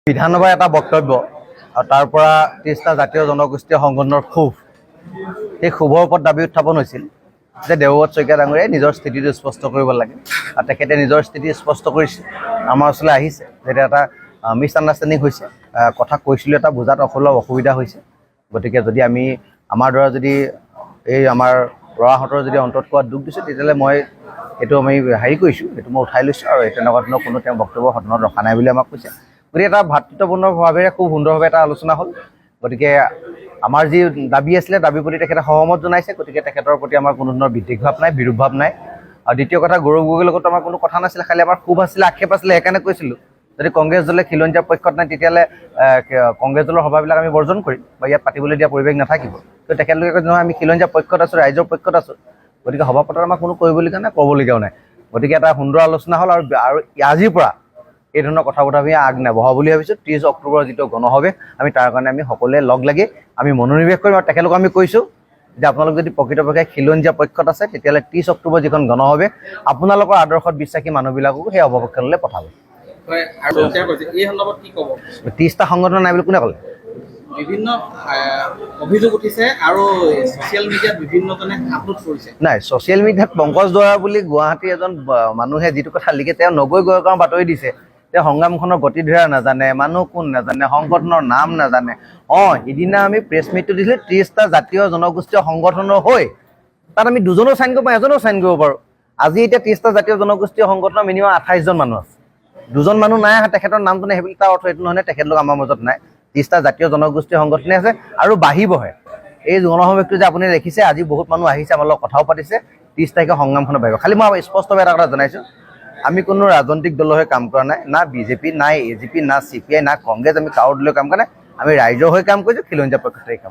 বিধানসভাৰ এটা বক্তব্য আৰু তাৰ পৰা ৩০টা জাতীয় জনগোষ্ঠীয় সংগঠনৰ ক্ষোভ সেই ক্ষোভৰ ওপৰত দাবী উত্থাপন হৈছিল যে দেৱব্ৰত শইকীয়া ডাঙৰীয়াই নিজৰ স্থিতিটো স্পষ্ট কৰিব লাগে আৰু তেখেতে নিজৰ স্থিতি স্পষ্ট কৰিছে আমাৰ ওচৰলৈ আহিছে যেতিয়া এটা মিছ আণ্ডাৰষ্টেণ্ডিং হৈছে কথা কৈছিলোঁ এটা বুজাত অলপ অসুবিধা হৈছে গতিকে যদি আমি আমাৰ দ্বাৰা যদি এই আমাৰ ল'ৰাহঁতৰ যদি অন্তত কোৱাত দুখ দিছে তেতিয়াহ'লে মই এইটো আমি হেৰি কৰিছোঁ এইটো মই উঠাই লৈছোঁ আৰু তেনেকুৱা ধৰণৰ কোনো তেওঁ বক্তব্য সদনত ৰখা নাই বুলি আমাক কৈছে গতিকে এটা ভাতৃত্বপূৰ্ণভাৱেৰে খুব সুন্দৰভাৱে এটা আলোচনা হ'ল গতিকে আমাৰ যি দাবী আছিলে দাবীৰ প্ৰতি তেখেতে সহমত জনাইছে গতিকে তেখেতৰ প্ৰতি আমাৰ কোনো ধৰণৰ বিদ্বেষ ভাৱ নাই বিৰূপ ভাৱ নাই আৰু দ্বিতীয় কথা গৌৰৱ গগৈৰ লগত আমাৰ কোনো কথা নাছিলে খালি আমাৰ ক্ষোভ আছিলে আক্ষেপ আছিলে সেইকাৰণে কৈছিলোঁ যদি কংগ্ৰেছ দলে খিলঞ্জীয়াৰ পক্ষত নাই তেতিয়াহ'লে কংগ্ৰেছ দলৰ সভাবিলাক আমি বৰ্জন কৰিম বা ইয়াত পাতিবলৈ দিয়া পৰিৱেশ নাথাকিব তো তেখেতলোকে কৈছে নহয় আমি খিলঞ্জীয়াৰ পক্ষত আছোঁ ৰাইজৰ পক্ষত আছোঁ গতিকে সভা পতাৰ আমাৰ কোনো কৰিবলগীয়া নাই ক'বলগীয়াও নাই গতিকে এটা সুন্দৰ আলোচনা হ'ল আৰু আজিৰ পৰা এই ধৰণৰ কথা বতৰা আমি আগ নবঢ়াওঁ বুলি ভাবিছোঁ 30 অক্টোবৰৰ যিটো গণসভা আমি তাৰ কাৰণে আমি সকলোৱে লগ লাগি আমি মনোনিৱেশ কৰিম আৰু তেখেতলোকক আমি কৈছোঁ যে আপোনালোক যদি প্ৰকৃতপক্ষে খিলঞ্জীয়া পক্ষত আছে তেতিয়াহ'লে 30 অক্টোবৰ যিখন গণসভা আপোনালোকৰ আদৰ্শত বিশ্বাসী মানুহবিলাককো সেই অৱক্ষণলৈ পঠাব। আৰু তেওঁ কৈছে এই সন্দৰ্ভত কি ক'ব? 30টা সংগঠন নাই বুলি কোনে ক'লে? বিভিন্ন অভিযোগ উঠিছে আৰু ছ'চিয়েল মিডিয়াত বিভিন্নজনে আপলোড কৰিছে। নাই ছ'চিয়েল মিডিয়াত পংকজ দৰা বুলি গুৱাহাটীৰ এজন মানুহে যিটো কথা লিখে তেওঁ নগৈ গাঁৱৰ বাতৰি দিছে তেওঁ সংগ্ৰামখনৰ গতিধাৰা নাজানে মানুহ কোন নাজানে সংগঠনৰ নাম নাজানে সিদিনা আমি প্ৰেছ মিটটো দিছিলোঁ 30টা জাতীয় জনগোষ্ঠীয় সংগঠনৰ হৈ তাত আমি দুজনো চাইন কৰিব পাৰোঁ এজনো চাইন কৰিব পাৰোঁ আজি এতিয়া 30টা জাতীয় জনগোষ্ঠীয় সংগঠনৰ মিনিমাম 28 জন মানুহ আছে দুজন মানুহ নাই আহা তেখেতৰ নামটো নাই সেইবুলি তাৰ অৰ্থ এইটো নহয় তেখেতলোক আমাৰ মাজত নাই 30টা জাতীয় জনগোষ্ঠীয় সংগঠনে আছে আৰু বাঢ়িবহে এই গণসভাটো যে আপুনি দেখিছে আজি বহুত মানুহ আহিছে আমাৰ লগত কথাও পাতিছে 30 তাৰিখে সংগ্ৰামখনৰ বাঢ়িব খালি মই স্পষ্টভাৱে এটা কথা জনাইছোঁ আমি কোনো ৰাজনৈতিক দলৰ হৈ কাম কৰা নাই না বিজেপি নাই এজিপি না চিপিআই না কংগ্ৰেছ আমি কাৰো দলৰ কাম কৰা নাই আমি ৰাইজৰ হৈ কাম কৰিছোঁ খিলঞ্জীয়া পক্ষতেই কাম